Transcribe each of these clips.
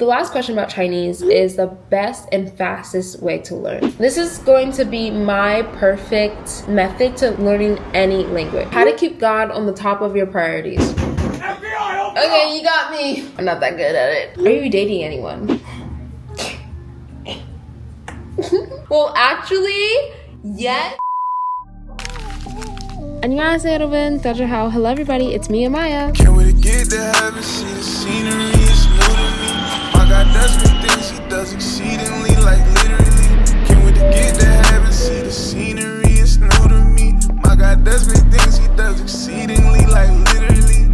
The last question about Chinese is the best and fastest way to learn. This is going to be my perfect method to learning any language. How to keep God on the top of your priorities. FBI, okay, you got me. I'm not that good at it. Are you dating anyone? Well, actually, yes. 안녕하세요 여러분, 다자하오. Hello everybody, it's me, Amaya. Can't wait to get to heaven, see the scenery, it's new to me. My God does great things, he does exceedingly, like literally. Can't wait to get to heaven, see the scenery, it's new to me. My God does great things, he does exceedingly, like literally.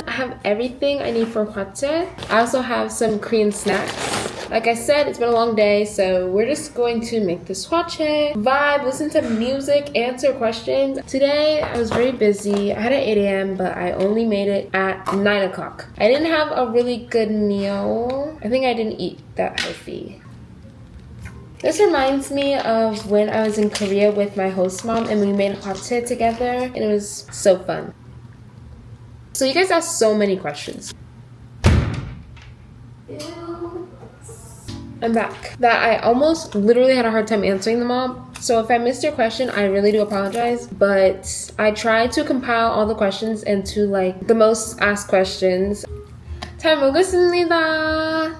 I have everything I need for hwachae. I also have some Korean snacks. Like I said, it's been a long day, so we're just going to make this hwachae, vibe, listen to music, answer questions. Today, I was very busy. I had an 8 a.m., but I only made it at 9 o'clock. I didn't have a really good meal. I think I didn't eat that healthy. This reminds me of when I was in Korea with my host mom and we made hwachae together, and it was so fun. So you guys asked so many questions. I'm back. That I almost literally had a hard time answering them all. So if I missed your question, I really do apologize. But I tried to compile all the questions into like the most asked questions. 잘 먹었습니다.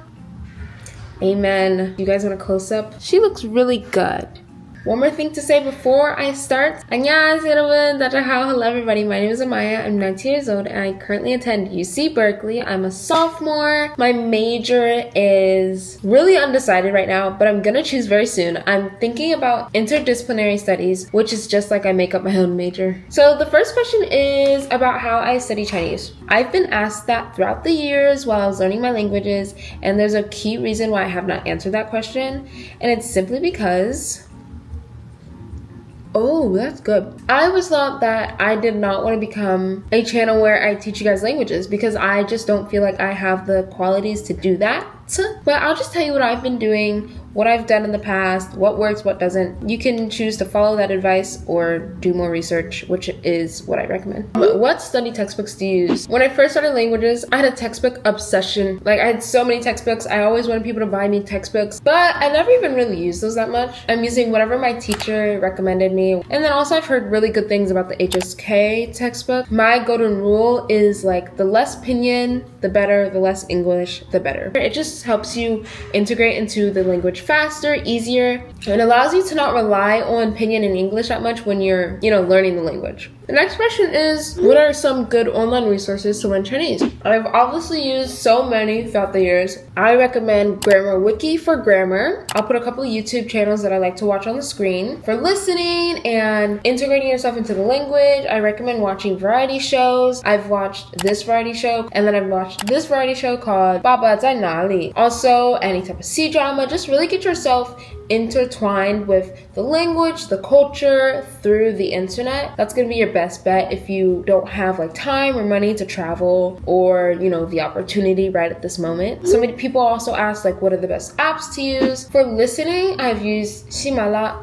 Amen. You guys want a close up? She looks really good. One more thing to say before I start. 안녕하세요 여러분, 다자하오. Hello everybody, my name is Amaya. I'm 19 years old and I currently attend UC Berkeley. I'm a sophomore. My major is really undecided right now, but I'm gonna choose very soon. I'm thinking about interdisciplinary studies, which is just like I make up my own major. So the first question is about how I study Chinese. I've been asked that throughout the years while I was learning my languages, and there's a key reason why I have not answered that question, and it's simply because oh, that's good. I always thought that I did not want to become a channel where I teach you guys languages because I just don't feel like I have the qualities to do that. But I'll just tell you what I've been doing, what I've done in the past, what works, what doesn't. You can choose to follow that advice or do more research, which is what I recommend. What study textbooks do you use? When I first started languages, I had a textbook obsession. Like I had so many textbooks. I always wanted people to buy me textbooks, but I never even really used those that much. I'm using whatever my teacher recommended me. And then also I've heard really good things about the HSK textbook. My golden rule is like the less pinyin, the better, the less English, the better. It just helps you integrate into the language faster, easier, and allows you to not rely on pinyin and English that much when you're, learning the language. The next question is, what are some good online resources to learn Chinese? I've obviously used so many throughout the years. I recommend Grammar Wiki for grammar. I'll put a couple of YouTube channels that I like to watch on the screen. For listening and integrating yourself into the language, I recommend watching variety shows. I've watched this variety show, and then I've watched this variety show called Baba Zai Nali. Also, any type of C-drama, just really get yourself intertwined with the language, the culture through the internet. That's gonna be your best bet if you don't have like time or money to travel or the opportunity right at this moment. So many people also ask like what are the best apps to use. For listening, I've used Simala,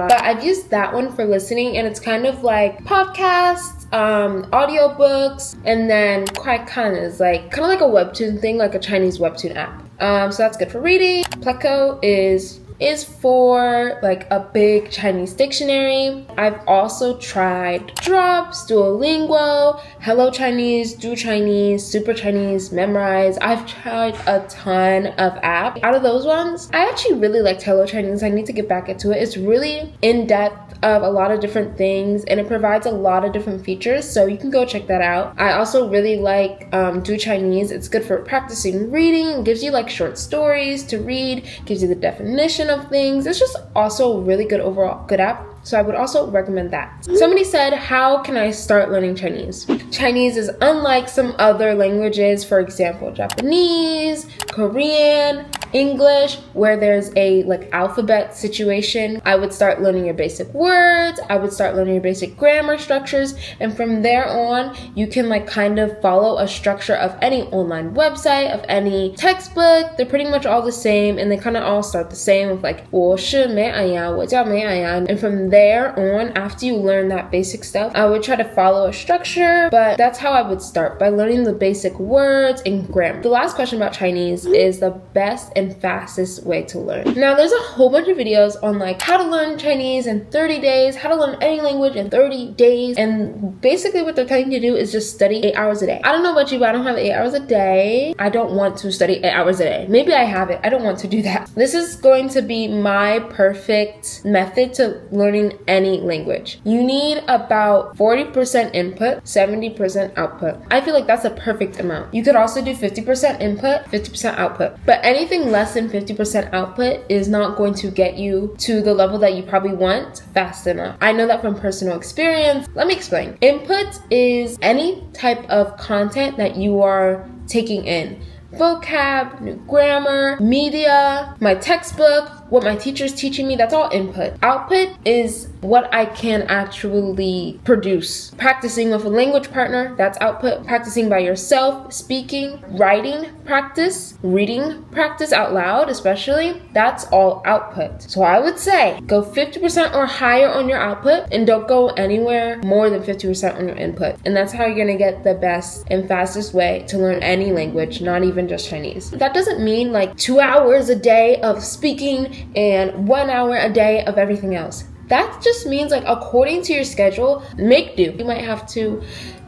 but I've used that one for listening, and it's kind of like podcasts, audiobooks, and then hwachae is like kind of like a webtoon thing, like a Chinese webtoon app. So that's good for reading. Pleco is for like a big Chinese dictionary. I've also tried Drops, Duolingo, Hello Chinese, Do Chinese, Super Chinese, Memrise. I've tried a ton of apps. Out of those ones, I actually really liked Hello Chinese. I need to get back into it. It's really in-depth of a lot of different things, and it provides a lot of different features, so you can go check that out. I also really like Do Chinese. It's good for practicing reading. It gives you like short stories to read, gives you the definition of things. It's just also a really good overall good app. So I would also recommend that. Somebody said, how can I start learning Chinese? Chinese is unlike some other languages, for example, Japanese, Korean, English, where there's a like alphabet situation, I would start learning your basic words, I would start learning your basic grammar structures, and from there on, you can like kind of follow a structure of any online website, of any textbook. They're pretty much all the same, and they kind of all start the same with like 我是美安呀,我叫美安呀. And from there on, after you learn that basic stuff, I would try to follow a structure, but that's how I would start, by learning the basic words and grammar. The last question about Chinese is the best and fastest way to learn. Now, there's a whole bunch of videos on like how to learn Chinese in 30 days, how to learn any language in 30 days, and basically what they're telling you to do is just study 8 hours a day. I don't know about you, but I don't have 8 hours a day. I don't want to study 8 hours a day. Maybe I have it. I don't want to do that. This is going to be my perfect method to learning any language. You need about 40% input, 70% output. I feel like that's a perfect amount. You could also do 50% input, 50% output. But anything less than 50% output is not going to get you to the level that you probably want fast enough. I know that from personal experience. Let me explain. Input is any type of content that you are taking in. Vocab, new grammar, media, my textbook, what my teacher's teaching me, that's all input. Output is what I can actually produce. Practicing with a language partner, that's output. Practicing by yourself, speaking, writing practice, reading practice out loud especially, that's all output. So I would say go 50% or higher on your output and don't go anywhere more than 50% on your input. And that's how you're gonna get the best and fastest way to learn any language, not even just Chinese. That doesn't mean like 2 hours a day of speaking and 1 hour a day of everything else. That just means like according to your schedule, make do. You might have to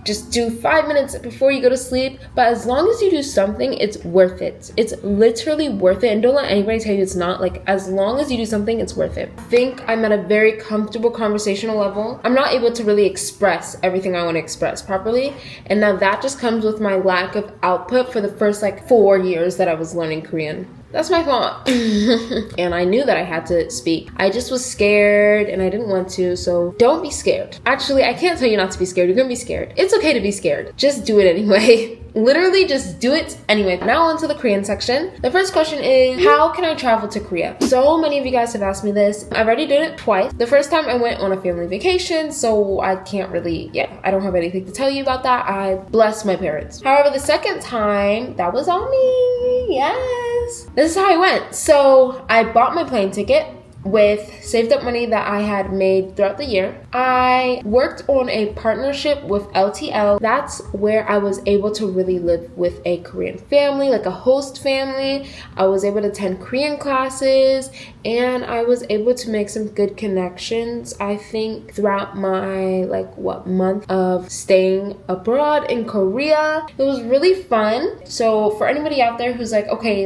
just do 5 minutes before you go to sleep, but as long as you do something, it's worth it. It's literally worth it, and don't let anybody tell you it's not. Like, as long as you do something, it's worth it. I think I'm at a very comfortable conversational level. I'm not able to really express everything I want to express properly, and now that just comes with my lack of output for the first like 4 years that I was learning Korean. That's my fault. And I knew that I had to speak. I just was scared and I didn't want to, so don't be scared. Actually, I can't tell you not to be scared. You're gonna be scared. It's okay to be scared. Just do it anyway. Literally just do it anyway. Now on to the Korean section. The first question is, how can I travel to Korea? So many of you guys have asked me this. I've already done it twice. The first time I went on a family vacation, so I can't really, I don't have anything to tell you about that. I bless my parents. However, the second time, that was on me. Yes. This is how I went. So I bought my plane ticket with saved up money that I had made throughout the year. I worked on a partnership with LTL. That's where I was able to really live with a Korean family, like a host family. I was able to attend Korean classes, and I was able to make some good connections, I think, throughout my month of staying abroad in Korea. It was really fun. So for anybody out there who's like, okay,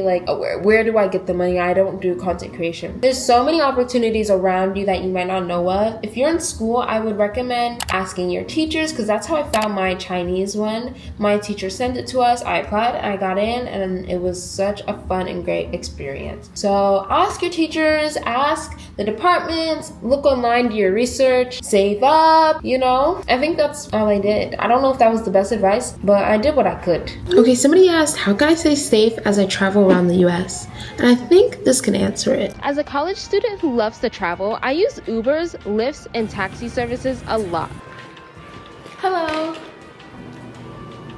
where do I get the money? I don't do content creation. There's so many opportunities around you that you might not know of. If you're in school, I would recommend asking your teachers, because that's how I found my Chinese one. My teacher sent it to us, I applied, I got in, and it was such a fun and great experience. So ask your teachers, ask the departments, look online, do your research, save up, I think that's all I did. I don't know if that was the best advice, but I did what I could. Okay, somebody asked, how can I stay safe as I travel around the US? And I think this can answer it. As a college student who loves to travel, I use Ubers, Lyfts, and taxi services a lot. Hello.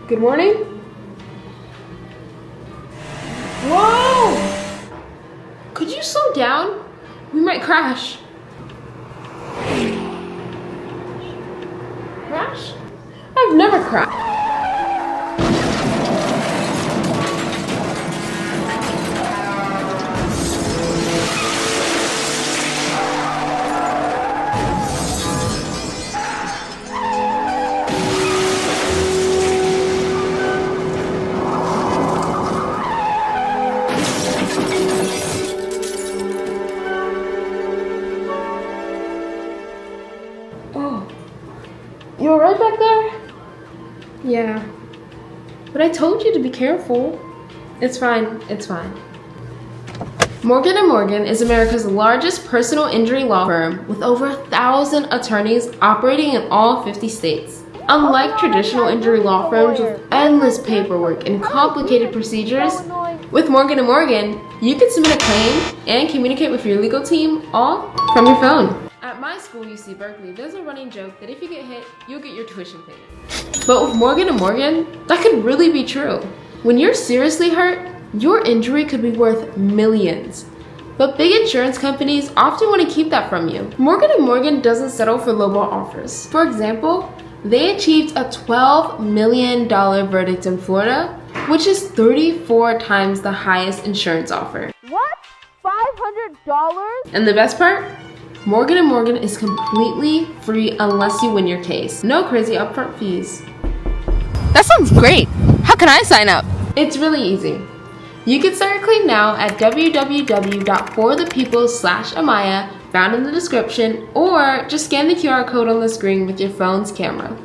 Good morning. Whoa! Could you slow down? We might crash. Crash? I've never crashed. You alright back there? Yeah. But I told you to be careful. It's fine. It's fine. Morgan & Morgan is America's largest personal injury law firm with over 1,000 attorneys operating in all 50 states. Unlike traditional injury law firms with endless paperwork and complicated procedures, With Morgan & Morgan, you can submit a claim and communicate with your legal team all from your phone. At my school, UC Berkeley, there's a running joke that if you get hit, you'll get your tuition paid. But with Morgan & Morgan, that could really be true. When you're seriously hurt, your injury could be worth millions. But big insurance companies often want to keep that from you. Morgan & Morgan doesn't settle for lowball offers. For example, they achieved a $12 million verdict in Florida, which is 34 times the highest insurance offer. What? $500? And the best part? Morgan & Morgan is completely free unless you win your case. No crazy upfront fees. That sounds great. How can I sign up? It's really easy. You can start your claim now at www.forthepeople.com/Amaya, found in the description, or just scan the QR code on the screen with your phone's camera.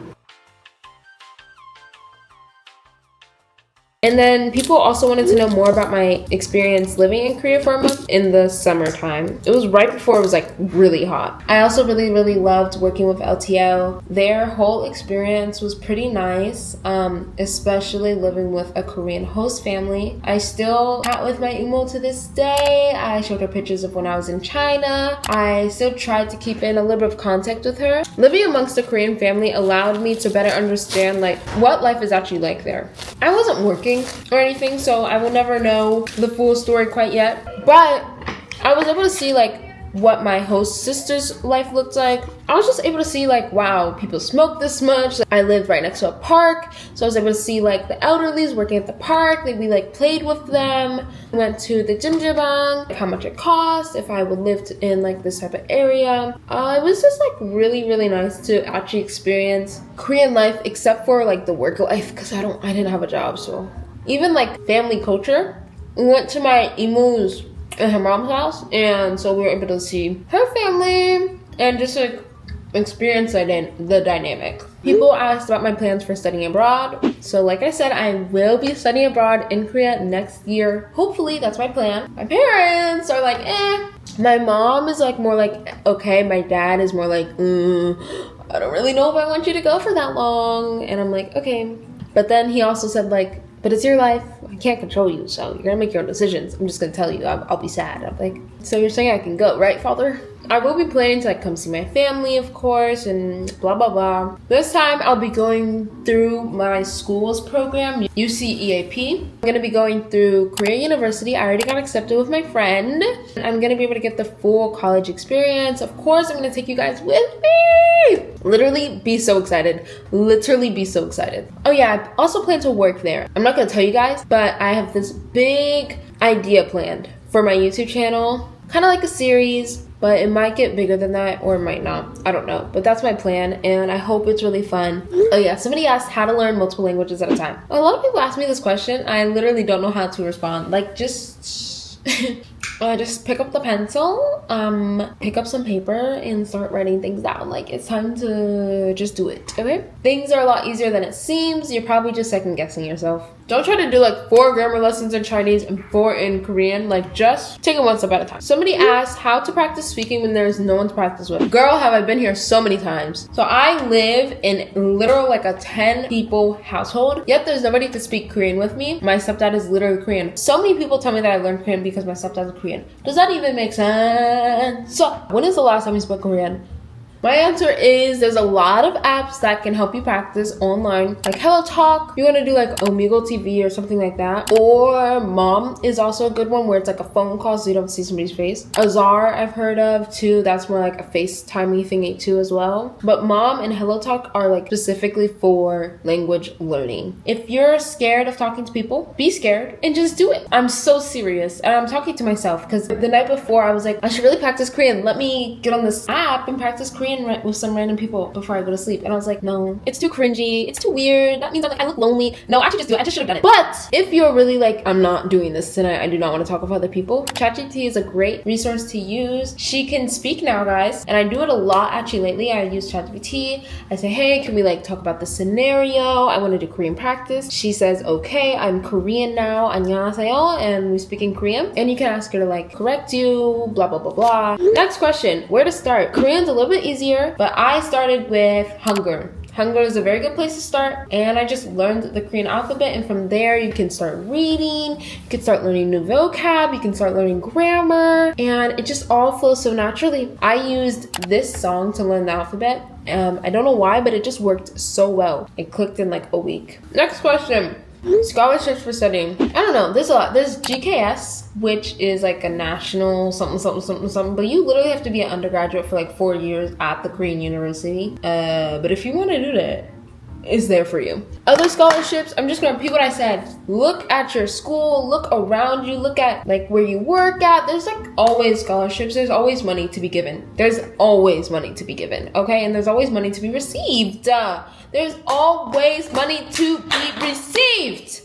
And then people also wanted to know more about my experience living in Korea for a month in the summertime. It was right before it was like really hot. I also really loved working with LTL. Their whole experience was pretty nice, especially living with a Korean host family. I still chat with my emo to this day. I showed her pictures of when I was in China. I still tried to keep in a little bit of contact with her. Living amongst a Korean family allowed me to better understand like what life is actually like there. I wasn't working or anything, so I will never know the full story quite yet, but I was able to see like what my host sister's life looked like. I was just able to see like, wow, people smoke this much. I lived right next to a park, so I was able to see like the elderlies working at the park. We like played with them, went to the jjimjilbang, how much it cost, if I would live in like this type of area. It was just like really nice to actually experience Korean life, except for like the work life, because I didn't have a job. So even like family culture, we went to my imu's at her mom's house, and so we were able to see her family and just like experience the dynamic. People asked about my plans for studying abroad. So like I said, I will be studying abroad in Korea next year. Hopefully, that's my plan. My parents are like, eh. My mom is like more like, okay. My dad is more like, I don't really know if I want you to go for that long. And I'm like, okay. But then he also said like, but it's your life. I can't control you, so you're gonna make your own decisions. I'm just gonna tell you, I'll be sad. I'm like, so you're saying I can go, right, Father? I will be planning to like come see my family, of course, and blah blah blah. This time I'll be going through my school's program, UC EAP. I'm gonna be going through Korea University. I already got accepted with my friend. I'm gonna be able to get the full college experience. Of course, I'm gonna take you guys with me. Literally be so excited. Literally be so excited. Oh yeah, I also plan to work there. I'm not gonna tell you guys, but I have this big idea planned for my YouTube channel. Kind of like a series, but it might get bigger than that or it might not. I don't know, but that's my plan and I hope it's really fun. Oh yeah, somebody asked how to learn multiple languages at a time. A lot of people ask me this question. I literally don't know how to respond. Like just pick up the pencil, pick up some paper and start writing things down. Like it's time to just do it, okay? Things are a lot easier than it seems. You're probably just second guessing yourself. Don't try to do like 4 grammar lessons in Chinese and 4 in Korean. Like just take it one step at a time. Somebody asked how to practice speaking when there's no one to practice with. Girl, have I been here so many times. So I live in literal like a 10 people household, yet there's nobody to speak Korean with me. My stepdad is literally Korean. So many people tell me that I learned Korean because my stepdad is Korean. Does that even make sense? So when is the last time you spoke Korean? My answer is there's a lot of apps that can help you practice online, like Hello Talk. You want to do like Omegle TV or something like that. Or Mom is also a good one where it's like a phone call so you don't see somebody's face. Azar I've heard of too. That's more like a FaceTimey thingy too as well. But Mom and Hello Talk are like specifically for language learning. If you're scared of talking to people, be scared and just do it. I'm so serious and I'm talking to myself because the night before I was like, I should really practice Korean. Let me get on this app and practice Korean with some random people before I go to sleep. And I was like, no, it's too cringy. It's too weird. That means I look lonely. No, I should just do it. I just should have done it. But if you're really like, I'm not doing this tonight, I do not want to talk with other people, ChatGPT is a great resource to use. She can speak now, guys. And I do it a lot actually lately. I use ChatGPT. I say, hey, can we like talk about the scenario? I want to do Korean practice. She says, okay, I'm Korean now. 안녕하세요. And we speak in Korean. And you can ask her to like correct you, blah, blah, blah, blah. Next question, where to start? Korean's a little bit easier, but I started with Hangul. Hangul is a very good place to start, and I just learned the Korean alphabet, and from there you can start reading, you can start learning new vocab, you can start learning grammar, and it just all flows so naturally. I used this song to learn the alphabet. I don't know why, but it just worked so well. It clicked in like a week. Next question. Scholarships for studying. I don't know, there's a lot. There's GKS, which is like a national something, but you literally have to be an undergraduate for like 4 years at the Korean university. But if you want to do that, it's there for you. Other scholarships, I'm just gonna repeat what I said. Look at your school, look around you, look at like where you work at. There's like always scholarships, there's always money to be given. There's always money to be given, okay? And there's always money to be received. There's always money to be received.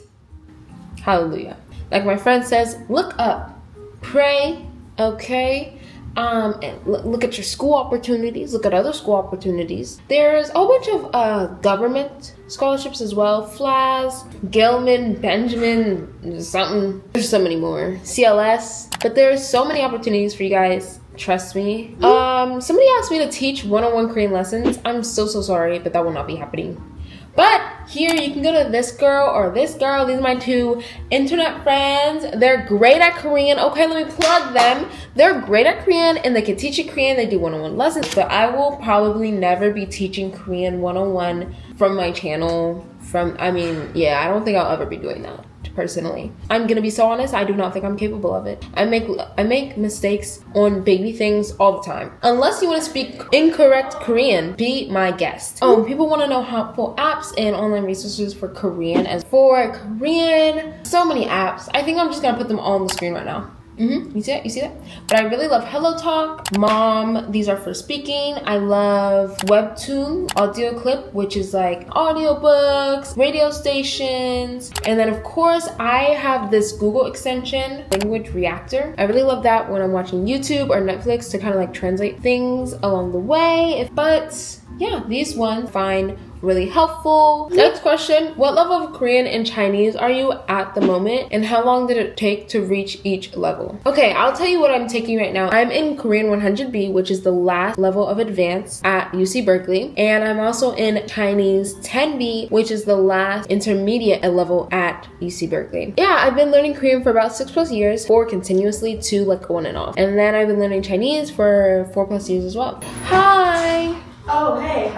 Hallelujah. Like my friend says, look up, pray, okay? And look at your school opportunities, look at other school opportunities. There's a whole bunch of government scholarships as well. FLAS, Gilman, Benjamin, something. There's so many more. CLS. But there's so many opportunities for you guys. Trust me. Somebody asked me to teach one-on-one Korean lessons. I'm so sorry, but that will not be happening. But here you can go to this girl or this girl. These are my two internet friends. They're great at Korean. Okay, let me plug them. They're great at Korean and they can teach you Korean. They do one-on-one lessons. But I will probably never be teaching Korean one-on-one from my channel. I don't think I'll ever be doing that. Personally, I'm gonna be so honest, I do not think I'm capable of it. I make mistakes on baby things all the time. Unless you want to speak incorrect Korean, be my guest. People want to know helpful apps and online resources for Korean. As for Korean, so many apps. I think I'm just gonna put them all on the screen right now. You see that? But I really love Hello Talk, Mom, these are for speaking. I love Webtoon, audio clip, which is like audiobooks, radio stations. And then of course, I have this Google extension, Language Reactor. I really love that when I'm watching YouTube or Netflix to kind of like translate things along the way. But yeah, these ones find really helpful. Next question, what level of Korean and Chinese are you at the moment, and how long did it take to reach each level? Okay, I'll tell you what I'm taking right now. I'm in Korean 100B, which is the last level of advanced at UC Berkeley, and I'm also in Chinese 10B, which is the last intermediate level at UC Berkeley. Yeah, I've been learning Korean for about 6+ years, 4 continuously, 2 like on and off, and then I've been learning Chinese for 4+ years as well. Hi! Oh, hey.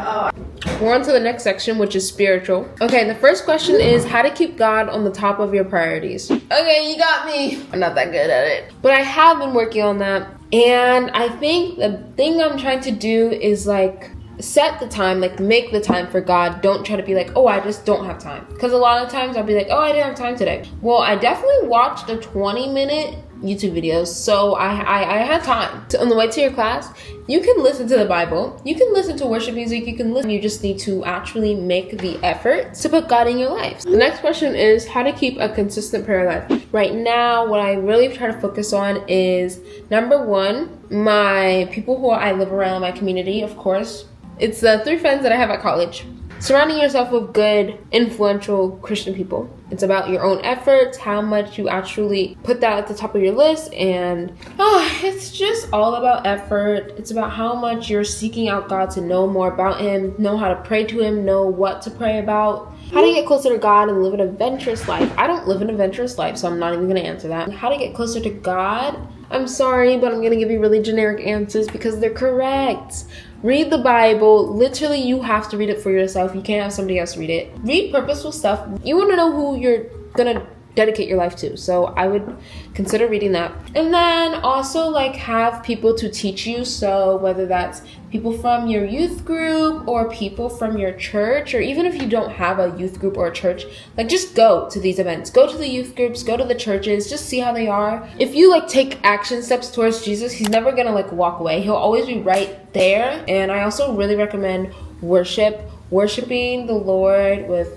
We're on to the next section, which is spiritual. Okay, the first question is how to keep God on the top of your priorities. Okay, you got me. I'm not that good at it, but I have been working on that. And I think the thing I'm trying to do is like set the time, like make the time for God. Don't try to be like, oh, I just don't have time. Because a lot of times I'll be like, oh, I didn't have time today. Well, I definitely watched a 20-minute YouTube videos, so I had time. On the way to your class, you can listen to the Bible, you can listen to worship music, you just need to actually make the effort to put God in your life. The next question is how to keep a consistent prayer life. Right now, what I really try to focus on is, number 1, my people who I live around, my community, of course. It's the 3 friends that I have at college. Surrounding yourself with good, influential Christian people. It's about your own efforts, how much you actually put that at the top of your list, and it's just all about effort. It's about how much you're seeking out God to know more about Him, know how to pray to Him, know what to pray about, how to get closer to God and live an adventurous life. I don't live an adventurous life, so I'm not even going to answer that. How to get closer to God? I'm sorry, but I'm going to give you really generic answers because they're correct. Read the Bible. Literally, you have to read it for yourself. You can't have somebody else read it. Read purposeful stuff. You want to know who you're gonna dedicate your life to, so I would consider reading that. And then also like have people to teach you, so whether that's people from your youth group or people from your church, or even if you don't have a youth group or a church, like just go to these events, go to the youth groups, go to the churches, just see how they are. If you like take action steps towards Jesus, He's never gonna like walk away. He'll always be right there. And I also really recommend worshiping the Lord with,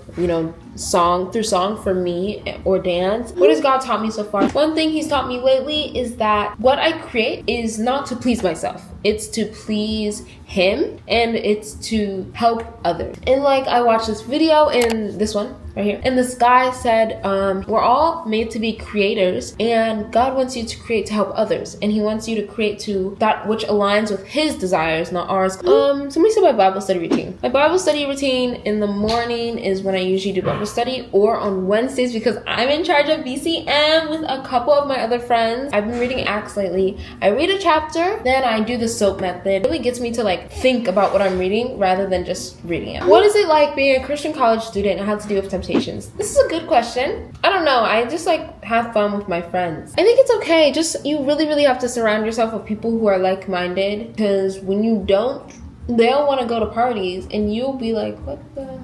song for me, or dance. What has God taught me so far? One thing He's taught me lately is that what I create is not to please myself. It's to please Him, and it's to help others. And like I watched this video, and this one, right here. And this guy said, we're all made to be creators, and God wants you to create to help others, and he wants you to create to that which aligns with his desires, not ours. So let me say my Bible study routine. My Bible study routine in the morning is when I usually do Bible study, or on Wednesdays because I'm in charge of BCM with a couple of my other friends. I've been reading Acts lately. I read a chapter, then I do the SOAP method. It really gets me to like think about what I'm reading rather than just reading it. What is it like being a Christian college student and how to deal with temptations? This is a good question. I don't know. I just like have fun with my friends. I think it's okay. Just you really have to surround yourself with people who are like-minded, because when you don't, they'll want to go to parties and you'll be like, what the?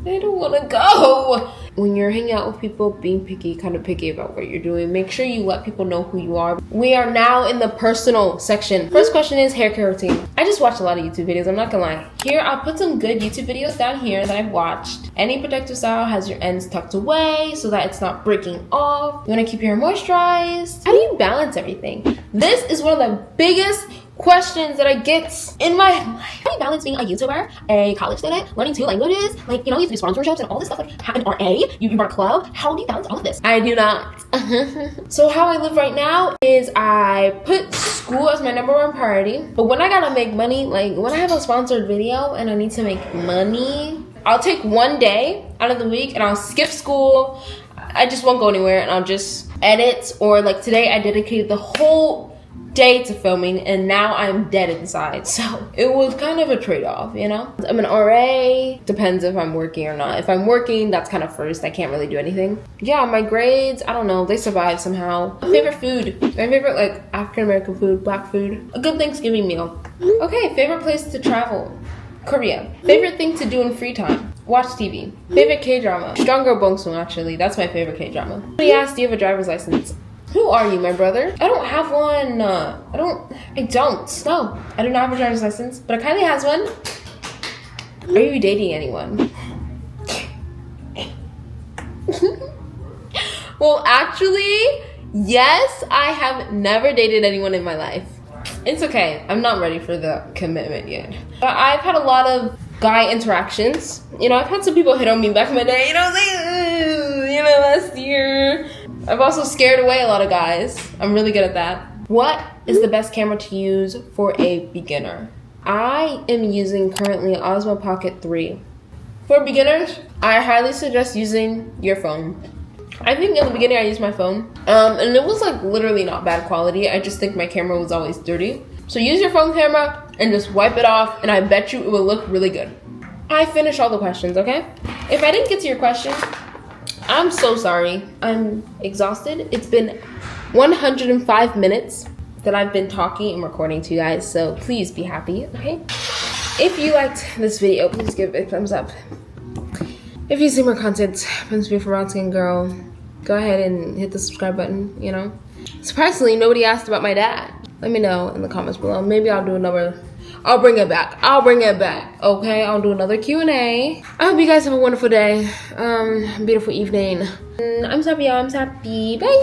I don't want to go. When you're hanging out with people, being kind of picky about what you're doing, make sure you let people know who you are. We are now in the personal section. First question is hair care routine. I just watch a lot of YouTube videos, I'm not gonna lie. Here, I'll put some good YouTube videos down here that I've watched. Any protective style has your ends tucked away so that it's not breaking off. You want to keep your hair moisturized. How do you balance everything? This is one of the biggest questions that I get in my life. How do you balance being a YouTuber, a college student, learning 2 languages, like, you know, you do sponsorships and all this stuff, like an RA, you run a club? How do you balance all of this? I do not. So how I live right now is I put school as my #1 priority, but when I gotta make money, like when I have a sponsored video and I need to make money, I'll take one day out of the week and I'll skip school. I just won't go anywhere and I'll just edit, or like today I dedicated the whole day to filming and now I'm dead inside, so it was kind of a trade-off, you know. I'm an RA, depends if I'm working or not. If I'm working, that's kind of first. I can't really do anything. Yeah, my grades, I don't know, they survive somehow. Favorite food, my favorite like African American food, black food, a good Thanksgiving meal. Okay, favorite place to travel, Korea. Favorite thing to do in free time, watch TV. Favorite K-drama, Stronger Bongsoon, actually, that's my favorite K-drama. Somebody asked, do you have a driver's license? Who are you, my brother? I don't have one. I don't. No, I do not have a driver's license, but Kylie has one. Are you dating anyone? Well, actually, yes, I have never dated anyone in my life. It's okay. I'm not ready for the commitment yet. But I've had a lot of guy interactions. You know, I've had some people hit on me back in my day. You know, last year. I've also scared away a lot of guys. I'm really good at that. What is the best camera to use for a beginner? I am using currently an Osmo Pocket 3. For beginners, I highly suggest using your phone. I think in the beginning I used my phone, and it was like literally not bad quality. I just think my camera was always dirty. So use your phone camera and just wipe it off, and I bet you it will look really good. I finished all the questions, okay? If I didn't get to your question, I'm so sorry. I'm exhausted. It's been 105 minutes that I've been talking and recording to you guys, so please be happy, okay? If you liked this video, please give it a thumbs up. If you see more content from this beautiful brown skin girl, go ahead and hit the subscribe button, you know? Surprisingly, nobody asked about my dad. Let me know in the comments below. Maybe I'll do another, I'll bring it back, okay? I'll do another Q&A. I hope you guys have a wonderful day, beautiful evening. I'm happy, y'all, I'm happy, bye!